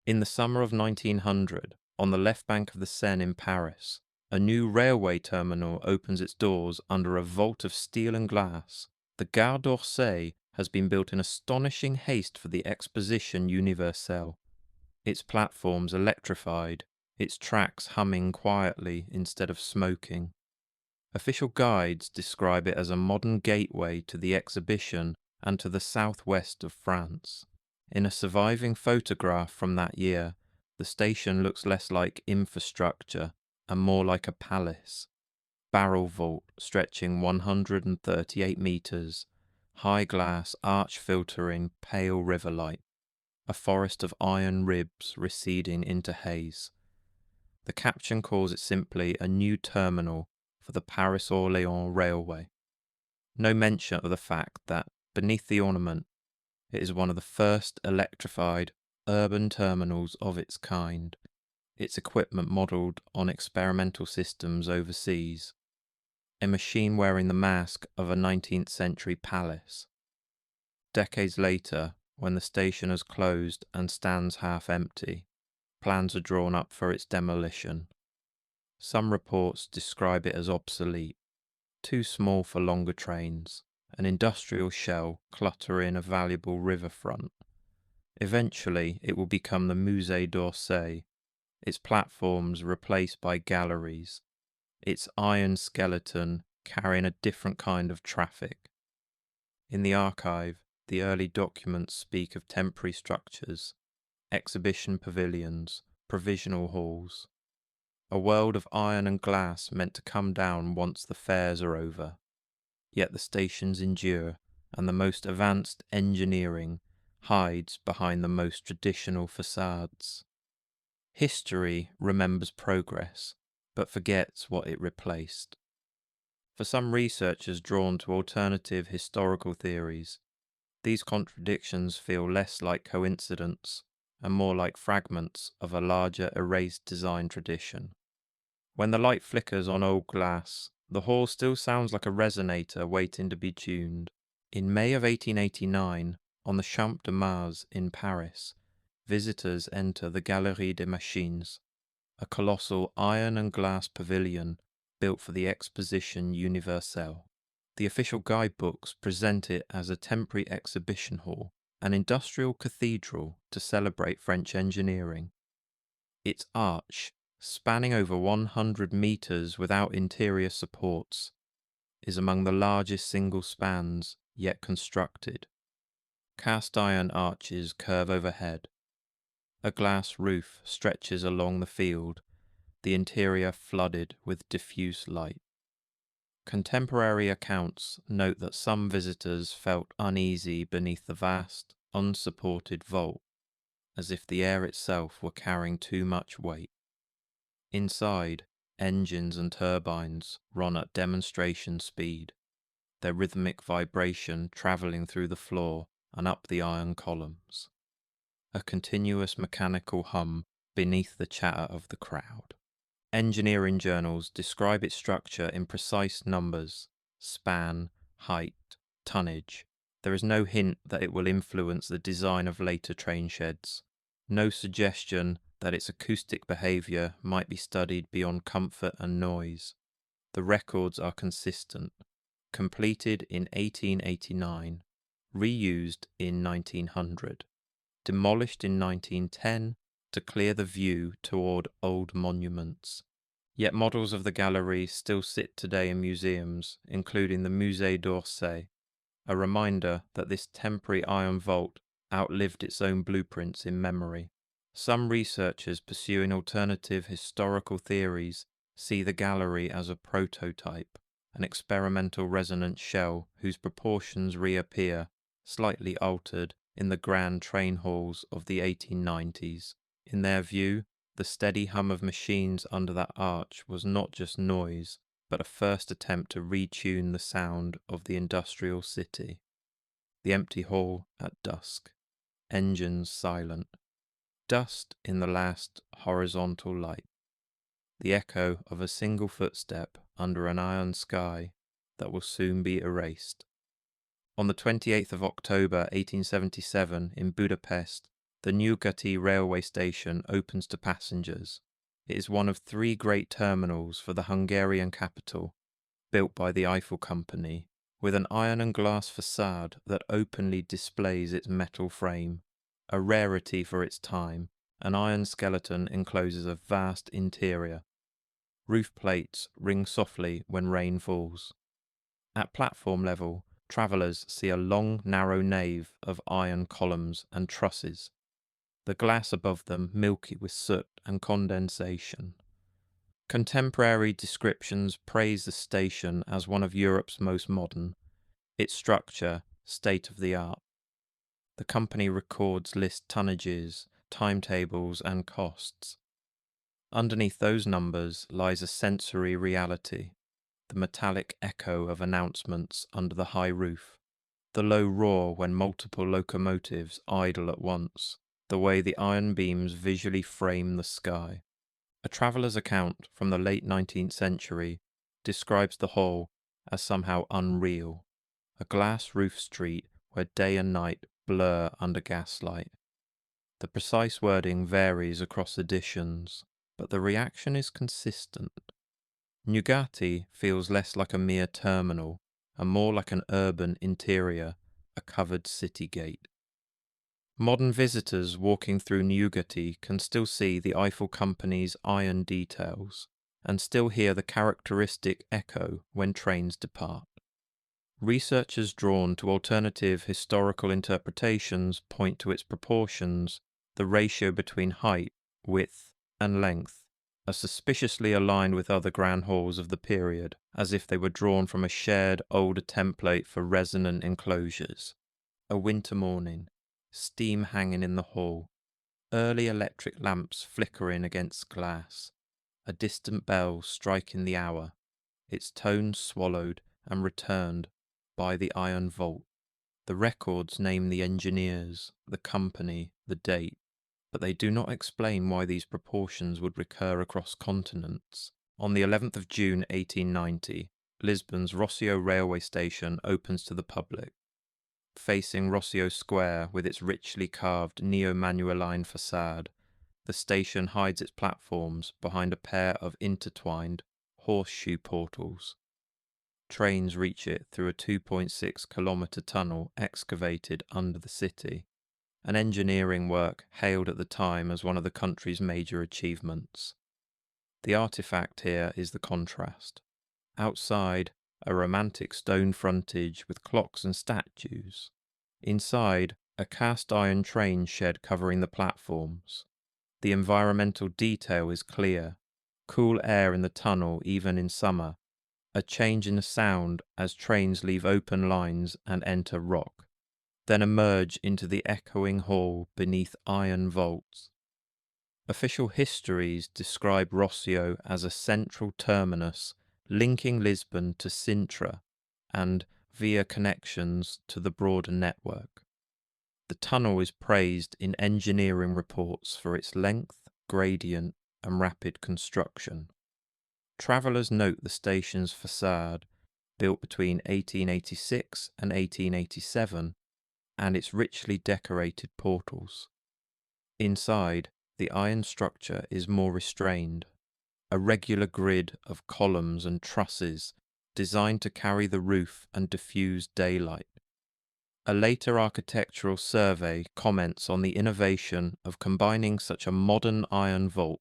In the summer of 1900, on the left bank of the Seine in Paris, a new railway terminal opens its doors under a vault of steel and glass. The Gare d'Orsay has been built in astonishing haste for the Exposition Universelle. Its platforms electrified, its tracks humming quietly instead of smoking. Official guides describe it as a modern gateway to the exhibition and to the southwest of France. In a surviving photograph from that year, the station looks less like infrastructure and more like a palace. Barrel vault stretching 138 meters, high glass arch filtering pale river light, a forest of iron ribs receding into haze. The caption calls it simply a new terminal for the Paris-Orléans Railway. No mention of the fact that, beneath the ornament, it is one of the first electrified urban terminals of its kind, its equipment modelled on experimental systems overseas, a machine wearing the mask of a 19th century palace. Decades later, when the station has closed and stands half empty, plans are drawn up for its demolition. Some reports describe it as obsolete, too small for longer trains, an industrial shell cluttering a valuable riverfront. Eventually, it will become the Musée d'Orsay, its platforms replaced by galleries, its iron skeleton carrying a different kind of traffic. In the archive, the early documents speak of temporary structures, exhibition pavilions, provisional halls. A world of iron and glass meant to come down once the fairs are over. Yet the stations endure, and the most advanced engineering hides behind the most traditional facades. History remembers progress, but forgets what it replaced. For some researchers drawn to alternative historical theories, these contradictions feel less like coincidence and more like fragments of a larger erased design tradition. When the light flickers on old glass, the hall still sounds like a resonator waiting to be tuned. In May of 1889, on the Champ de Mars in Paris, visitors enter the Galerie des Machines, a colossal iron and glass pavilion built for the Exposition Universelle. The official guidebooks present it as a temporary exhibition hall, an industrial cathedral to celebrate French engineering. Its arch, spanning over 100 meters without interior supports, is among the largest single spans yet constructed. Cast iron arches curve overhead. A glass roof stretches along the field, the interior flooded with diffuse light. Contemporary accounts note that some visitors felt uneasy beneath the vast, unsupported vault, as if the air itself were carrying too much weight. Inside, engines and turbines run at demonstration speed, their rhythmic vibration travelling through the floor and up the iron columns. A continuous mechanical hum beneath the chatter of the crowd. Engineering journals describe its structure in precise numbers: span, height, tonnage. There is no hint that it will influence the design of later train sheds, no suggestion that its acoustic behaviour might be studied beyond comfort and noise. The records are consistent. Completed in 1889, reused in 1900, demolished in 1910 to clear the view toward old monuments. Yet models of the gallery still sit today in museums, including the Musée d'Orsay, a reminder that this temporary iron vault outlived its own blueprints in memory. Some researchers pursuing alternative historical theories see the gallery as a prototype, an experimental resonance shell whose proportions reappear, slightly altered, in the grand train halls of the 1890s. In their view, the steady hum of machines under that arch was not just noise, but a first attempt to retune the sound of the industrial city. The empty hall at dusk, engines silent, dust in the last horizontal light, the echo of a single footstep under an iron sky that will soon be erased. On the 28th of October 1877 in Budapest, the Nyugati railway station opens to passengers. It is one of 3 great terminals for the Hungarian capital, built by the Eiffel Company, with an iron and glass facade that openly displays its metal frame. A rarity for its time, an iron skeleton encloses a vast interior. Roof plates ring softly when rain falls. At platform level, travellers see a long, narrow nave of iron columns and trusses, the glass above them milky with soot and condensation. Contemporary descriptions praise the station as one of Europe's most modern, its structure state-of-the-art. The company records list tonnages, timetables and costs. Underneath those numbers lies a sensory reality, the metallic echo of announcements under the high roof, the low roar when multiple locomotives idle at once, the way the iron beams visually frame the sky. A traveller's account from the late 19th century describes the whole as somehow unreal, a glass roof street where day and night blur under gaslight. The precise wording varies across editions, but the reaction is consistent. Nyugati feels less like a mere terminal and more like an urban interior, a covered city gate. Modern visitors walking through Nyugati can still see the Eiffel Company's iron details and still hear the characteristic echo when trains depart. Researchers drawn to alternative historical interpretations point to its proportions, the ratio between height, width, and length, are suspiciously aligned with other grand halls of the period, as if they were drawn from a shared older template for resonant enclosures. A winter morning, steam hanging in the hall, early electric lamps flickering against glass, a distant bell striking the hour, its tones swallowed and returned by the iron vault. The records name the engineers, the company, the date, but they do not explain why these proportions would recur across continents. On the 11th of June 1890, Lisbon's Rossio railway station opens to the public. Facing Rossio Square with its richly carved neo-Manueline facade, the station hides its platforms behind a pair of intertwined horseshoe portals. Trains reach it through a 2.6-kilometre tunnel excavated under the city, an engineering work hailed at the time as one of the country's major achievements. The artifact here is the contrast. Outside, a romantic stone frontage with clocks and statues. Inside, a cast-iron train shed covering the platforms. The environmental detail is clear. Cool air in the tunnel even in summer. A change in the sound as trains leave open lines and enter rock, then emerge into the echoing hall beneath iron vaults. Official histories describe Rossio as a central terminus linking Lisbon to Sintra and via connections to the broader network. The tunnel is praised in engineering reports for its length, gradient, and rapid construction. Travellers note the station's facade, built between 1886 and 1887, and its richly decorated portals. Inside, the iron structure is more restrained, a regular grid of columns and trusses designed to carry the roof and diffuse daylight. A later architectural survey comments on the innovation of combining such a modern iron vault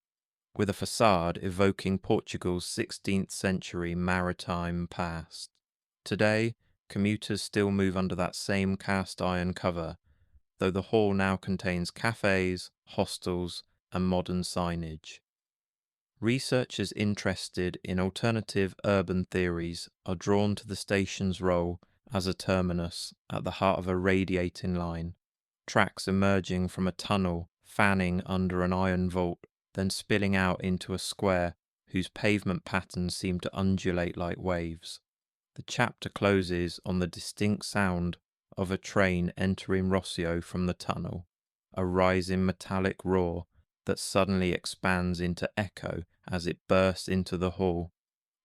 with a facade evoking Portugal's 16th century maritime past. Today, commuters still move under that same cast iron cover, though the hall now contains cafes, hostels, and modern signage. Researchers interested in alternative urban theories are drawn to the station's role as a terminus at the heart of a radiating line, tracks emerging from a tunnel fanning under an iron vault, then spilling out into a square whose pavement patterns seem to undulate like waves. The chapter closes on the distinct sound of a train entering Rossio from the tunnel, a rising metallic roar that suddenly expands into echo as it bursts into the hall,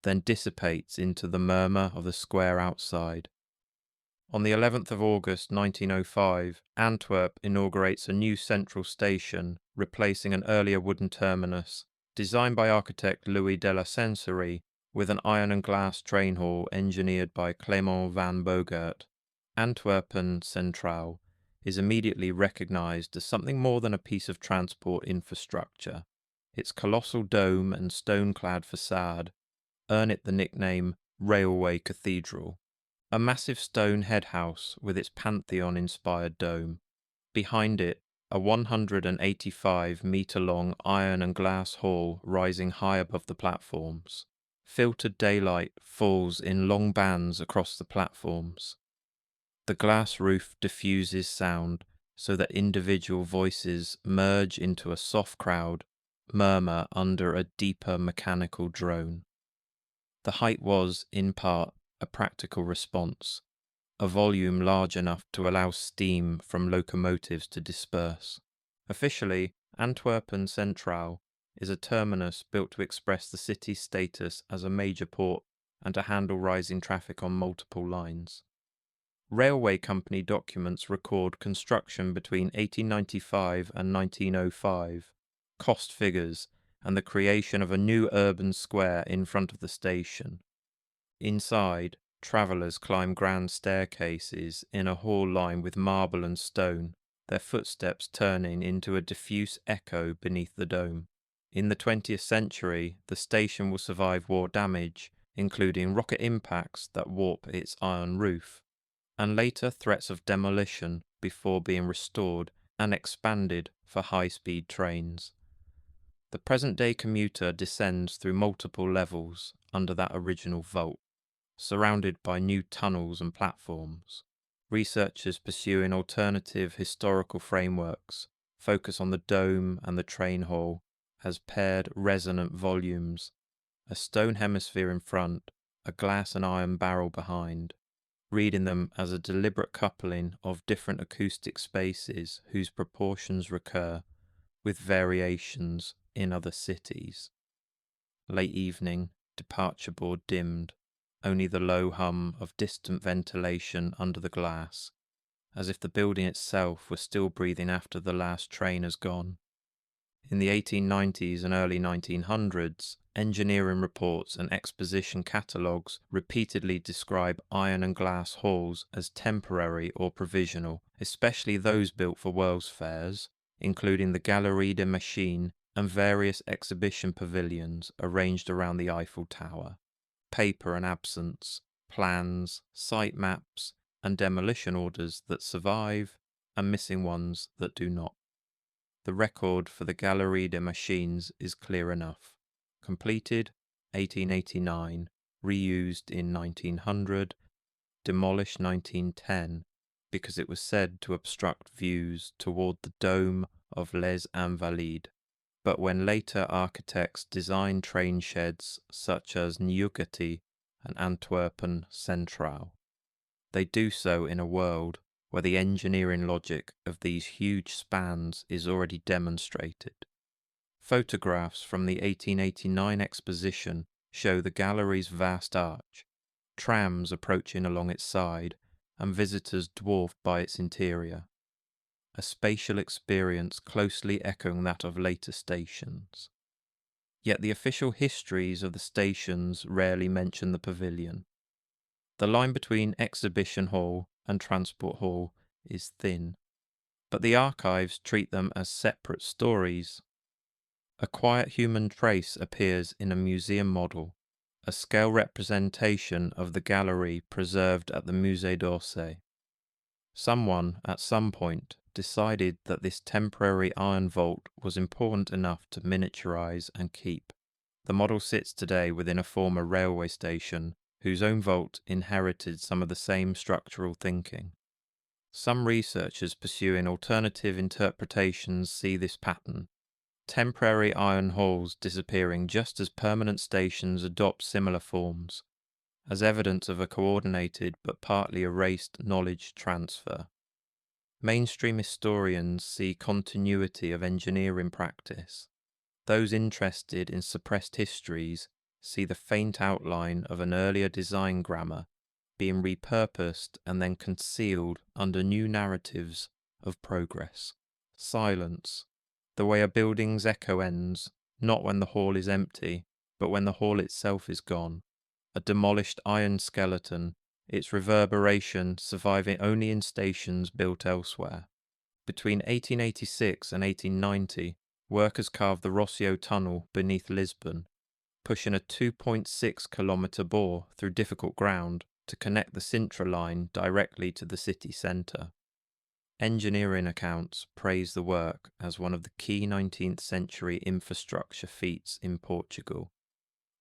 then dissipates into the murmur of the square outside. On the 11th of August 1905, Antwerp inaugurates a new central station, replacing an earlier wooden terminus, designed by architect Louis de la Sensory, with an iron and glass train hall engineered by Clément van Bogert. Antwerpen Centraal is immediately recognized as something more than a piece of transport infrastructure. Its colossal dome and stone-clad facade earn it the nickname Railway Cathedral. A massive stone headhouse with its Pantheon-inspired dome. Behind it, a 185-metre-long iron and glass hall rising high above the platforms. Filtered daylight falls in long bands across the platforms. The glass roof diffuses sound so that individual voices merge into a soft crowd, murmur under a deeper mechanical drone. The height was, in part, a practical response, a volume large enough to allow steam from locomotives to disperse. Officially, Antwerpen Centraal is a terminus built to express the city's status as a major port and to handle rising traffic on multiple lines. Railway company documents record construction between 1895 and 1905, cost figures, and the creation of a new urban square in front of the station. Inside, travellers climb grand staircases in a hall lined with marble and stone, their footsteps turning into a diffuse echo beneath the dome. In the 20th century, the station will survive war damage, including rocket impacts that warp its iron roof, and later threats of demolition before being restored and expanded for high-speed trains. The present-day commuter descends through multiple levels under that original vault, surrounded by new tunnels and platforms. Researchers pursuing alternative historical frameworks focus on the dome and the train hall as paired resonant volumes, a stone hemisphere in front, a glass and iron barrel behind, reading them as a deliberate coupling of different acoustic spaces whose proportions recur, with variations in other cities. Late evening, departure board dimmed, only the low hum of distant ventilation under the glass, as if the building itself were still breathing after the last train has gone. In the 1890s and early 1900s, engineering reports and exposition catalogues repeatedly describe iron and glass halls as temporary or provisional, especially those built for World's fairs, including the Galerie des Machines and various exhibition pavilions arranged around the Eiffel Tower. Paper and absence, plans, site maps, and demolition orders that survive, and missing ones that do not. The record for the Galerie des Machines is clear enough. Completed 1889, reused in 1900, demolished 1910 because it was said to obstruct views toward the dome of Les Invalides. But when later architects designed train sheds such as Nyugati and Antwerpen Centraal, they do so in a world where the engineering logic of these huge spans is already demonstrated. Photographs from the 1889 exposition show the gallery's vast arch, trams approaching along its side, and visitors dwarfed by its interior. A spatial experience closely echoing that of later stations. Yet the official histories of the stations rarely mention the pavilion. The line between exhibition hall and transport hall is thin, but the archives treat them as separate stories. A quiet human trace appears in a museum model, a scale representation of the gallery preserved at the Musée d'Orsay. Someone, at some point, decided that this temporary iron vault was important enough to miniaturize and keep. The model sits today within a former railway station whose own vault inherited some of the same structural thinking. Some researchers pursuing alternative interpretations see this pattern, temporary iron halls disappearing just as permanent stations adopt similar forms, as evidence of a coordinated but partly erased knowledge transfer. Mainstream historians see continuity of engineering practice. Those interested in suppressed histories see the faint outline of an earlier design grammar being repurposed and then concealed under new narratives of progress. Silence, the way a building's echo ends, not when the hall is empty, but when the hall itself is gone. A demolished iron skeleton, its reverberation surviving only in stations built elsewhere. Between 1886 and 1890, workers carved the Rossio tunnel beneath Lisbon, pushing a 2.6-kilometre bore through difficult ground to connect the Sintra line directly to the city centre. Engineering accounts praise the work as one of the key 19th century infrastructure feats in Portugal,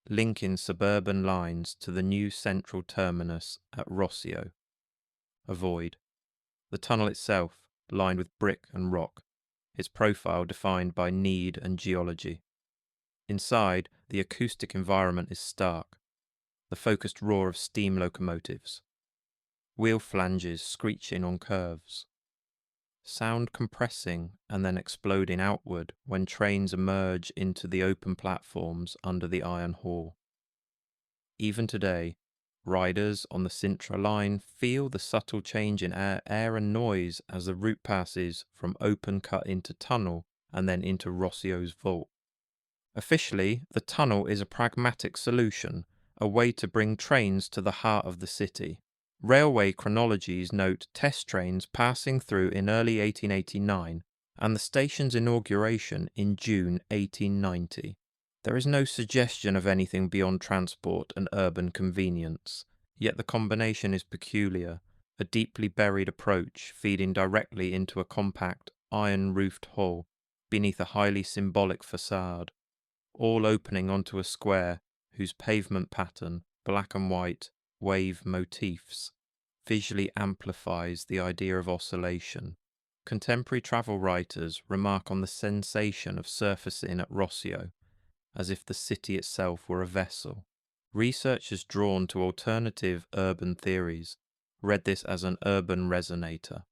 linking suburban lines to the new central terminus at Rossio. Avoid. The tunnel itself, lined with brick and rock, its profile defined by need and geology. Inside, the acoustic environment is stark, the focused roar of steam locomotives, wheel flanges screeching on curves, sound compressing and then exploding outward when trains emerge into the open platforms under the iron hall. Even today, riders on the Sintra line feel the subtle change in air and noise as the route passes from open cut into tunnel and then into Rossio's vault. Officially, the tunnel is a pragmatic solution, a way to bring trains to the heart of the city. Railway chronologies note test trains passing through in early 1889 and the station's inauguration in June 1890. There is no suggestion of anything beyond transport and urban convenience, yet the combination is peculiar, a deeply buried approach feeding directly into a compact, iron-roofed hall beneath a highly symbolic facade, all opening onto a square whose pavement pattern, black and white, wave motifs, visually amplifies the idea of oscillation. Contemporary travel writers remark on the sensation of surfacing at Rossio, as if the city itself were a vessel. Researchers drawn to alternative urban theories read this as an urban resonator,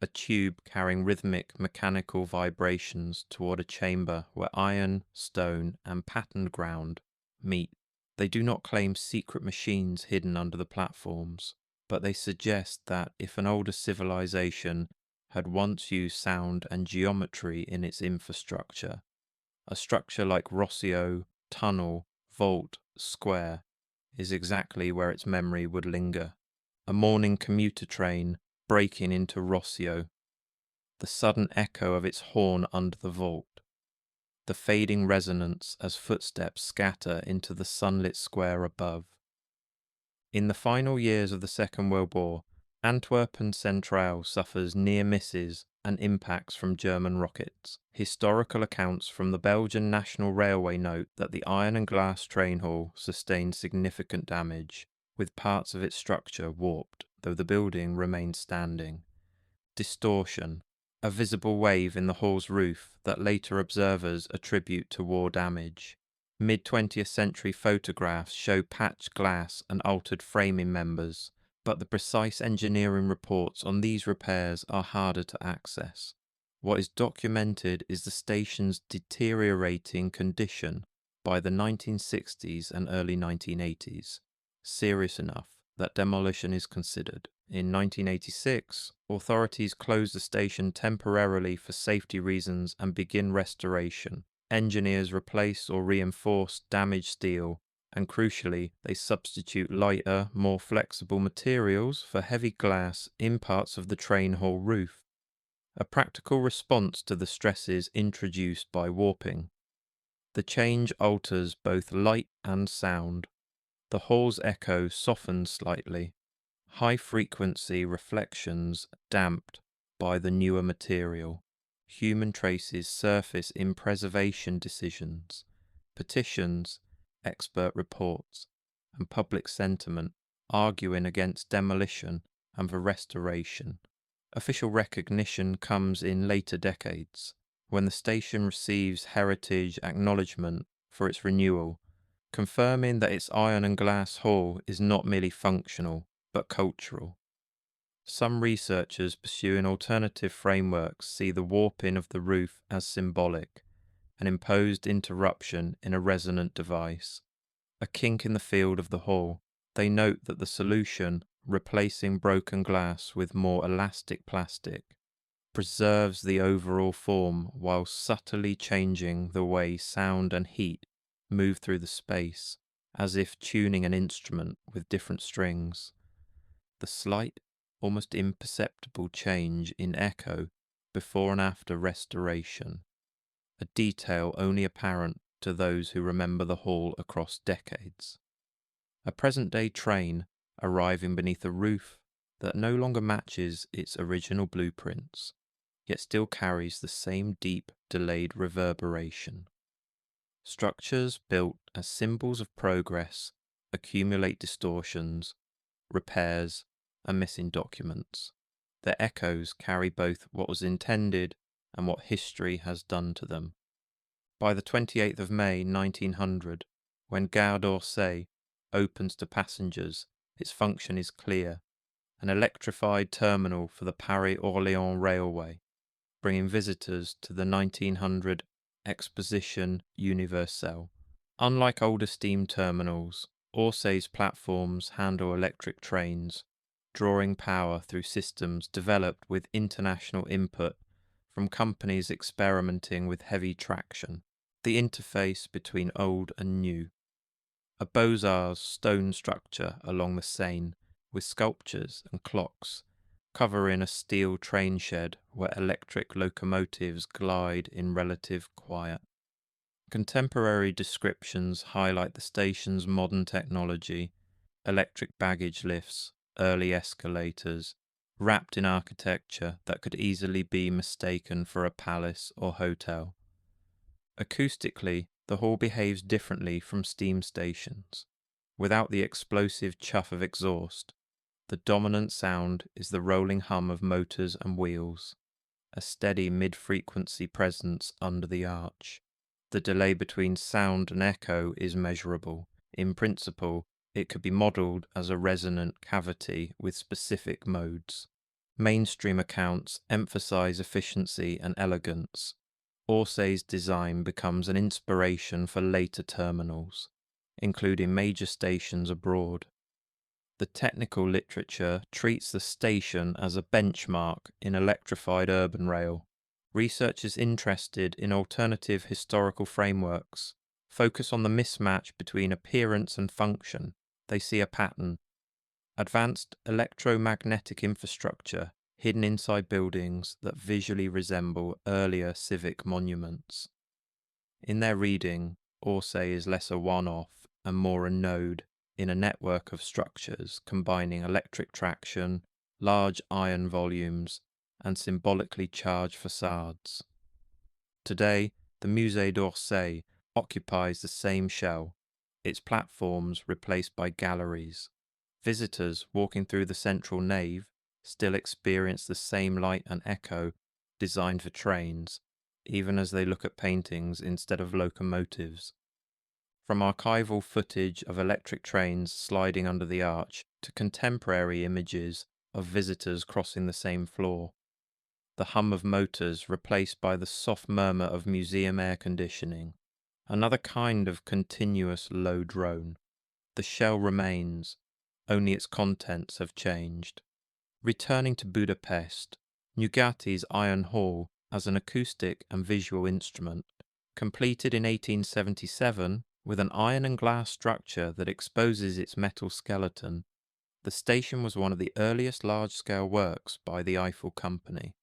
a tube carrying rhythmic mechanical vibrations toward a chamber where iron, stone, and patterned ground meet. They do not claim secret machines hidden under the platforms, but they suggest that if an older civilization had once used sound and geometry in its infrastructure, a structure like Rossio, tunnel, vault, square is exactly where its memory would linger. A morning commuter train breaking into Rossio, the sudden echo of its horn under the vault, the fading resonance as footsteps scatter into the sunlit square above. In the final years of the Second World War, Antwerp and Centrale suffers near misses and impacts from German rockets. Historical accounts from the Belgian National Railway note that the iron and glass train hall sustained significant damage, with parts of its structure warped, though the building remained standing. Distortion, a visible wave in the hall's roof that later observers attribute to war damage. Mid-20th century photographs show patched glass and altered framing members, but the precise engineering reports on these repairs are harder to access. What is documented is the station's deteriorating condition by the 1960s and early 1980s, serious enough that demolition is considered. In 1986, authorities closed the station temporarily for safety reasons and begin restoration. Engineers replace or reinforce damaged steel, and crucially, they substitute lighter, more flexible materials for heavy glass in parts of the train hall roof, a practical response to the stresses introduced by warping. The change alters both light and sound. The hall's echo softens slightly, high-frequency reflections damped by the newer material. Human traces surface in preservation decisions, petitions, expert reports, and public sentiment arguing against demolition and for restoration. Official recognition comes in later decades, when the station receives heritage acknowledgement for its renewal, confirming that its iron and glass hall is not merely functional, but cultural. Some researchers pursuing alternative frameworks see the warping of the roof as symbolic, an imposed interruption in a resonant device, a kink in the field of the hall. They note that the solution, replacing broken glass with more elastic plastic, preserves the overall form while subtly changing the way sound and heat move through the space, as if tuning an instrument with different strings. The slight, almost imperceptible change in echo before and after restoration, a detail only apparent to those who remember the hall across decades. A present-day train arriving beneath a roof that no longer matches its original blueprints, yet still carries the same deep, delayed reverberation. Structures built as symbols of progress accumulate distortions, repairs, and missing documents. Their echoes carry both what was intended and what history has done to them. By the 28th of May 1900, when Gare d'Orsay opens to passengers, its function is clear: an electrified terminal for the Paris-Orléans Railway, bringing visitors to the 1900 Exposition Universelle. Unlike older steam terminals, Orsay's platforms handle electric trains, drawing power through systems developed with international input from companies experimenting with heavy traction. The interface between old and new. A Beaux-Arts stone structure along the Seine, with sculptures and clocks, covering a steel train shed where electric locomotives glide in relative quiet. Contemporary descriptions highlight the station's modern technology: electric baggage lifts, early escalators, wrapped in architecture that could easily be mistaken for a palace or hotel. Acoustically, the hall behaves differently from steam stations. Without the explosive chuff of exhaust, the dominant sound is the rolling hum of motors and wheels, a steady mid-frequency presence under the arch. The delay between sound and echo is measurable. In principle, it could be modelled as a resonant cavity with specific modes. Mainstream accounts emphasise efficiency and elegance. Orsay's design becomes an inspiration for later terminals, including major stations abroad. The technical literature treats the station as a benchmark in electrified urban rail. Researchers interested in alternative historical frameworks focus on the mismatch between appearance and function. They see a pattern: advanced electromagnetic infrastructure hidden inside buildings that visually resemble earlier civic monuments. In their reading, Orsay is less a one-off and more a node in a network of structures combining electric traction, large iron volumes, and symbolically charged facades. Today, the Musée d'Orsay occupies the same shell, its platforms replaced by galleries. Visitors walking through the central nave still experience the same light and echo designed for trains, even as they look at paintings instead of locomotives. From archival footage of electric trains sliding under the arch to contemporary images of visitors crossing the same floor, the hum of motors replaced by the soft murmur of museum air conditioning, another kind of continuous low drone. The shell remains, only its contents have changed. Returning to Budapest, Nyugati's Iron Hall as an acoustic and visual instrument, completed in 1877 with an iron and glass structure that exposes its metal skeleton, the station was one of the earliest large-scale works by the Eiffel Company.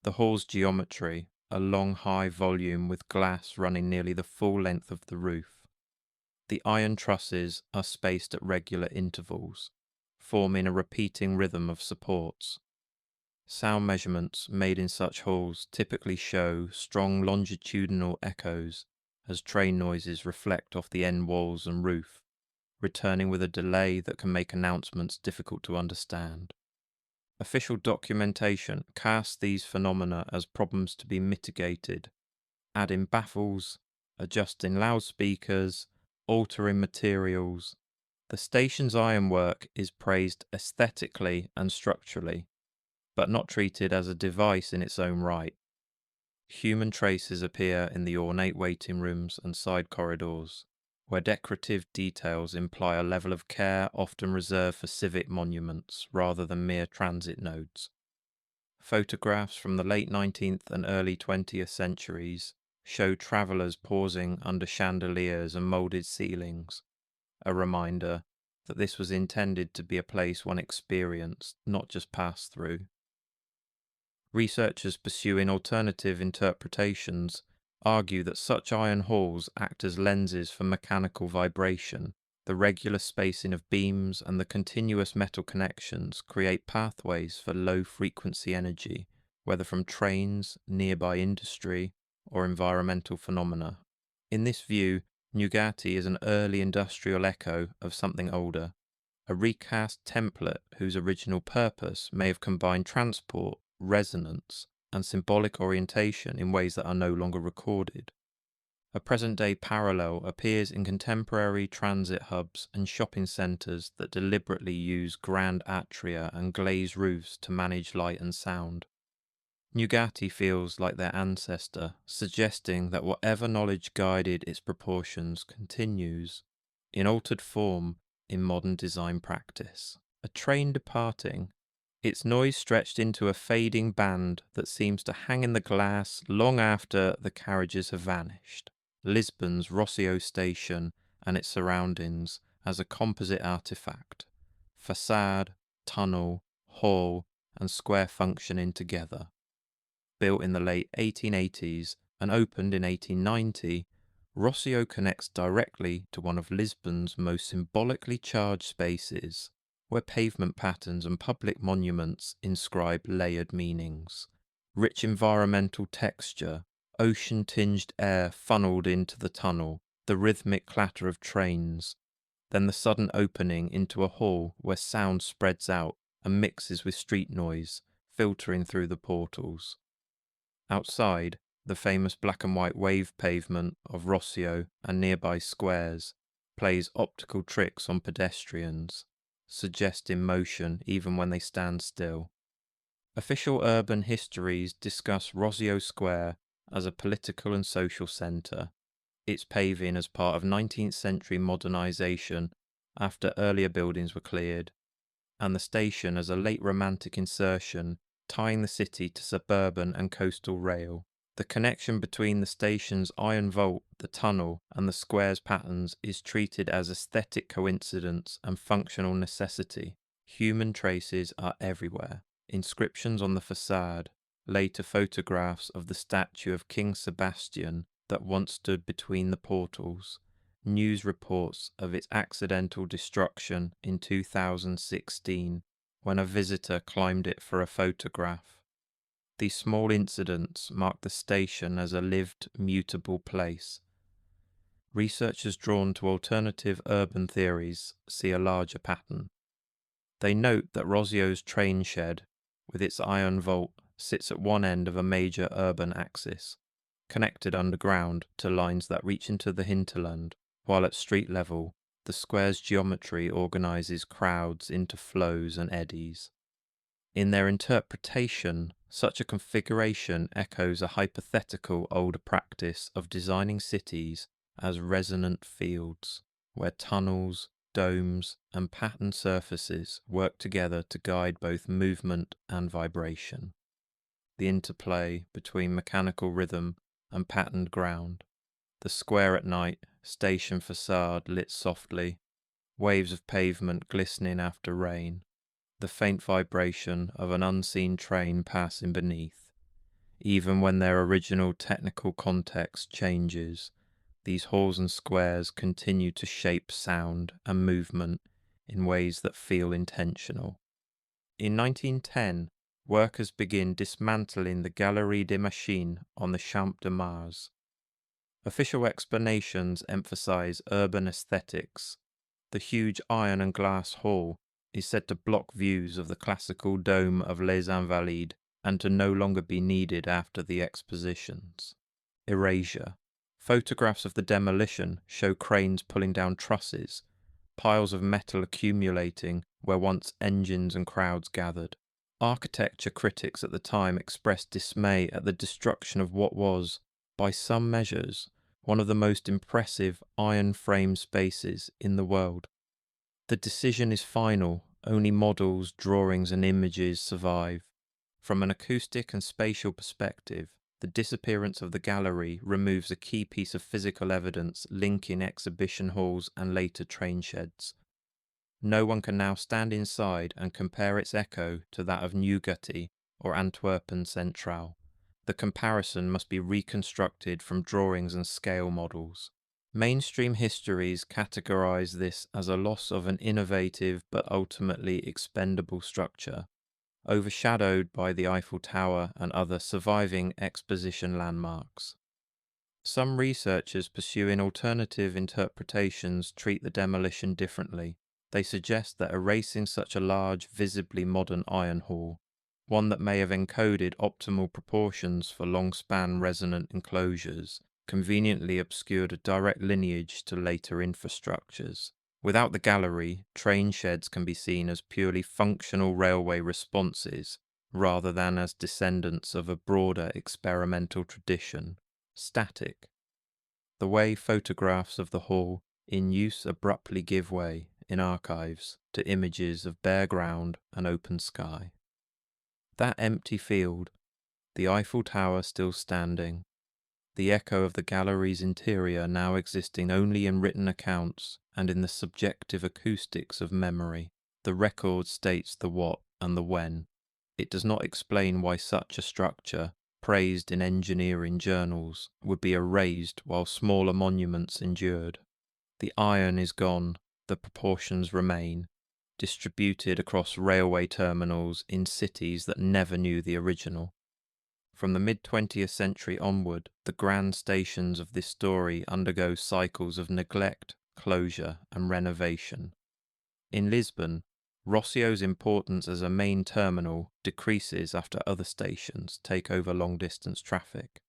The hall's geometry, a long high volume with glass running nearly the full length of the roof. The iron trusses are spaced at regular intervals, forming a repeating rhythm of supports. Sound measurements made in such halls typically show strong longitudinal echoes as train noises reflect off the end walls and roof, returning with a delay that can make announcements difficult to understand. Official documentation casts these phenomena as problems to be mitigated, adding baffles, adjusting loudspeakers, altering materials. The station's ironwork is praised aesthetically and structurally, but not treated as a device in its own right. Human traces appear in the ornate waiting rooms and side corridors, where decorative details imply a level of care often reserved for civic monuments rather than mere transit nodes. Photographs from the late 19th and early 20th centuries show travellers pausing under chandeliers and moulded ceilings, a reminder that this was intended to be a place one experienced, not just passed through. Researchers pursuing alternative interpretations argue that such iron halls act as lenses for mechanical vibration. The regular spacing of beams and the continuous metal connections create pathways for low-frequency energy, whether from trains, nearby industry, or environmental phenomena. In this view, Nyugati is an early industrial echo of something older, a recast template whose original purpose may have combined transport, resonance, and symbolic orientation in ways that are no longer recorded. A present-day parallel appears in contemporary transit hubs and shopping centres that deliberately use grand atria and glazed roofs to manage light and sound. Nyugati feels like their ancestor, suggesting that whatever knowledge guided its proportions continues, in altered form, in modern design practice. A train departing, its noise stretched into a fading band that seems to hang in the glass long after the carriages have vanished. Lisbon's Rossio station and its surroundings as a composite artifact, facade, tunnel, hall, and square functioning together. Built in the late 1880s and opened in 1890, Rossio connects directly to one of Lisbon's most symbolically charged spaces, where pavement patterns and public monuments inscribe layered meanings. Rich environmental texture, ocean-tinged air funneled into the tunnel, the rhythmic clatter of trains, then the sudden opening into a hall where sound spreads out and mixes with street noise, filtering through the portals. Outside, the famous black and white wave pavement of Rossio and nearby squares plays optical tricks on pedestrians, suggesting motion even when they stand still. Official urban histories discuss Rossio Square as a political and social centre, its paving as part of 19th century modernisation after earlier buildings were cleared, and the station as a late Romantic insertion tying the city to suburban and coastal rail. The connection between the station's iron vault, the tunnel, and the square's patterns is treated as aesthetic coincidence and functional necessity. Human traces are everywhere. Inscriptions on the facade, later photographs of the statue of King Sebastian that once stood between the portals, news reports of its accidental destruction in 2016 when a visitor climbed it for a photograph. These small incidents mark the station as a lived, mutable place. Researchers drawn to alternative urban theories see a larger pattern. They note that Rossio's train shed, with its iron vault, sits at one end of a major urban axis, connected underground to lines that reach into the hinterland, while at street level, the square's geometry organises crowds into flows and eddies. In their interpretation, such a configuration echoes a hypothetical older practice of designing cities as resonant fields, where tunnels, domes, and patterned surfaces work together to guide both movement and vibration. The interplay between mechanical rhythm and patterned ground. The square at night, station facade lit softly, waves of pavement glistening after rain, the faint vibration of an unseen train passing beneath. Even when their original technical context changes, these halls and squares continue to shape sound and movement in ways that feel intentional. In 1910, workers begin dismantling the Galerie des Machines on the Champ de Mars. Official explanations emphasize urban aesthetics. The huge iron and glass hall is said to block views of the classical dome of Les Invalides and to no longer be needed after the expositions. Erasure. Photographs of the demolition show cranes pulling down trusses, piles of metal accumulating where once engines and crowds gathered. Architecture critics at the time expressed dismay at the destruction of what was, by some measures, one of the most impressive iron frame spaces in the world. The decision is final, only models, drawings and images survive. From an acoustic and spatial perspective, the disappearance of the gallery removes a key piece of physical evidence linking exhibition halls and later train sheds. No one can now stand inside and compare its echo to that of Nyugati or Antwerpen Central. The comparison must be reconstructed from drawings and scale models. Mainstream histories categorize this as a loss of an innovative but ultimately expendable structure, overshadowed by the Eiffel Tower and other surviving exposition landmarks. Some researchers pursuing alternative interpretations treat the demolition differently. They suggest that erasing such a large, visibly modern iron hall, one that may have encoded optimal proportions for long-span resonant enclosures, conveniently obscured a direct lineage to later infrastructures. Without the gallery, train sheds can be seen as purely functional railway responses, rather than as descendants of a broader experimental tradition. Static. The way photographs of the hall in use abruptly give way, in archives, to images of bare ground and open sky. That empty field, the Eiffel Tower still standing, the echo of the gallery's interior now existing only in written accounts and in the subjective acoustics of memory. The record states the what and the when. It does not explain why such a structure, praised in engineering journals, would be erased while smaller monuments endured. The iron is gone, the proportions remain, distributed across railway terminals in cities that never knew the original. From the mid-20th century onward, the grand stations of this story undergo cycles of neglect, closure, and renovation. In Lisbon, Rossio's importance as a main terminal decreases after other stations take over long-distance traffic.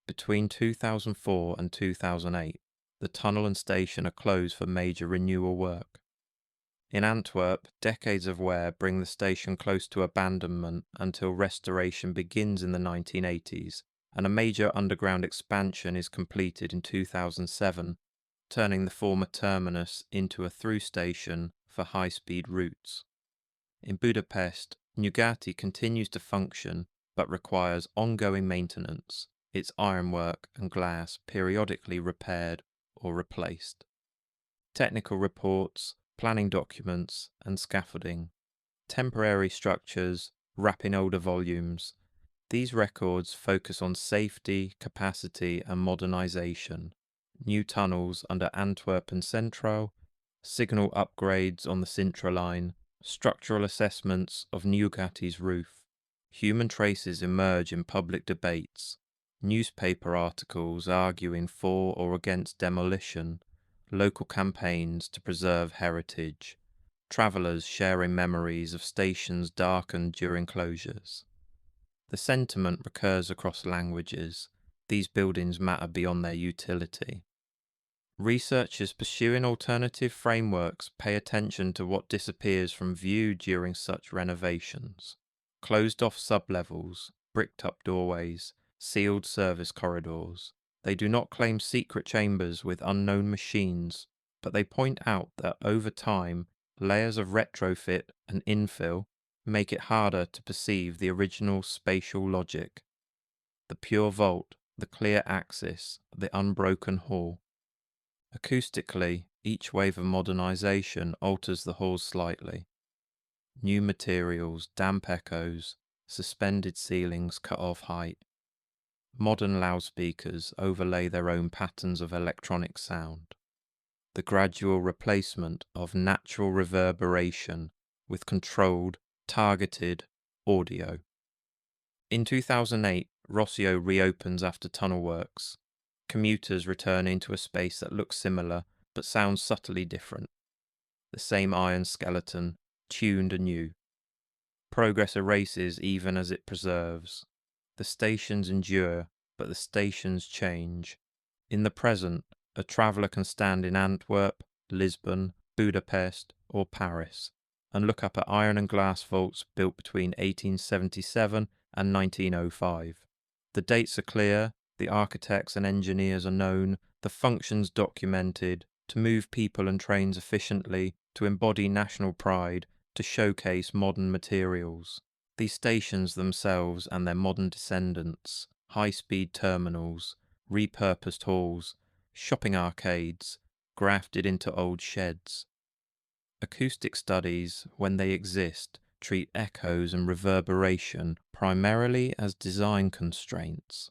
Between 2004 and 2008, the tunnel and station are closed for major renewal work. In Antwerp, decades of wear bring the station close to abandonment until restoration begins in the 1980s, and a major underground expansion is completed in 2007, turning the former terminus into a through station for high-speed routes. In Budapest, Nyugati continues to function but requires ongoing maintenance, its ironwork and glass periodically repaired or replaced. Technical reports, planning documents and scaffolding, temporary structures, wrapping older volumes. These records focus on safety, capacity and modernization, new tunnels under Antwerpen Central, signal upgrades on the Sintra line, structural assessments of Nyugati's roof. Human traces emerge in public debates, newspaper articles arguing for or against demolition, local campaigns to preserve heritage, travellers sharing memories of stations darkened during closures. The sentiment recurs across languages. These buildings matter beyond their utility. Researchers pursuing alternative frameworks pay attention to what disappears from view during such renovations. Closed-off sublevels, bricked-up doorways, sealed service corridors. They do not claim secret chambers with unknown machines, but they point out that over time, layers of retrofit and infill make it harder to perceive the original spatial logic. The pure vault, the clear axis, the unbroken hall. Acoustically, each wave of modernization alters the hall slightly. New materials, damp echoes, suspended ceilings cut off height. Modern loudspeakers overlay their own patterns of electronic sound. The gradual replacement of natural reverberation with controlled, targeted audio. In 2008, Rossio reopens after tunnel works. Commuters return into a space that looks similar but sounds subtly different. The same iron skeleton, tuned anew. Progress erases even as it preserves. The stations endure, but the stations change. In the present, a traveller can stand in Antwerp, Lisbon, Budapest, or Paris, and look up at iron and glass vaults built between 1877 and 1905. The dates are clear, The architects and engineers are known, the functions documented, to move people and trains efficiently, to embody national pride, to showcase modern materials. These stations themselves and their modern descendants, high-speed terminals, repurposed halls, shopping arcades, grafted into old sheds. Acoustic studies, when they exist, treat echoes and reverberation primarily as design constraints.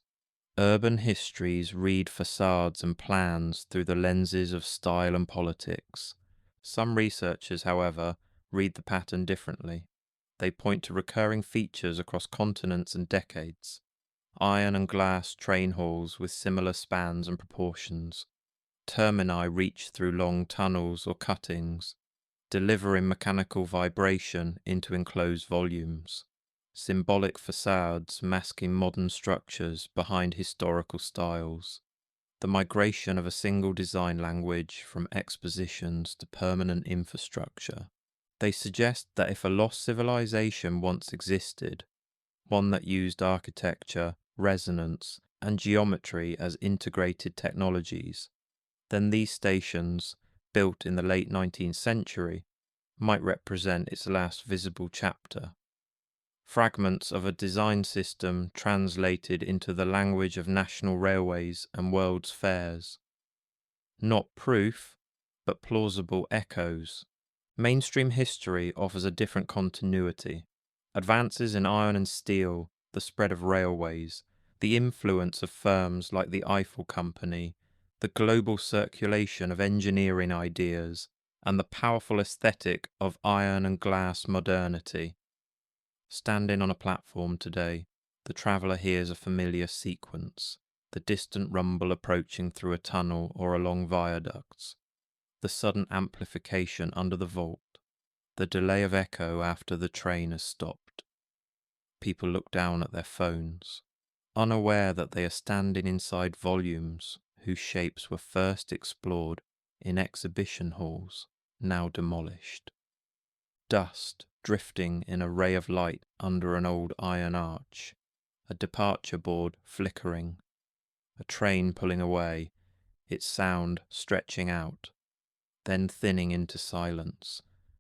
Urban histories read facades and plans through the lenses of style and politics. Some researchers, however, read the pattern differently. They point to recurring features across continents and decades. Iron and glass train halls with similar spans and proportions. Termini reach through long tunnels or cuttings, delivering mechanical vibration into enclosed volumes. Symbolic facades masking modern structures behind historical styles. The migration of a single design language from expositions to permanent infrastructure. They suggest that if a lost civilization once existed, one that used architecture, resonance, and geometry as integrated technologies, then these stations, built in the late 19th century, might represent its last visible chapter. Fragments of a design system translated into the language of national railways and world's fairs. Not proof, but plausible echoes. Mainstream history offers a different continuity. Advances in iron and steel, the spread of railways, the influence of firms like the Eiffel Company, the global circulation of engineering ideas, and the powerful aesthetic of iron and glass modernity. Standing on a platform today, the traveller hears a familiar sequence, the distant rumble approaching through a tunnel or along viaducts, the sudden amplification under the vault, the delay of echo after the train has stopped. People look down at their phones, unaware that they are standing inside volumes whose shapes were first explored in exhibition halls, now demolished. Dust drifting in a ray of light under an old iron arch, a departure board flickering, a train pulling away, its sound stretching out, then thinning into silence,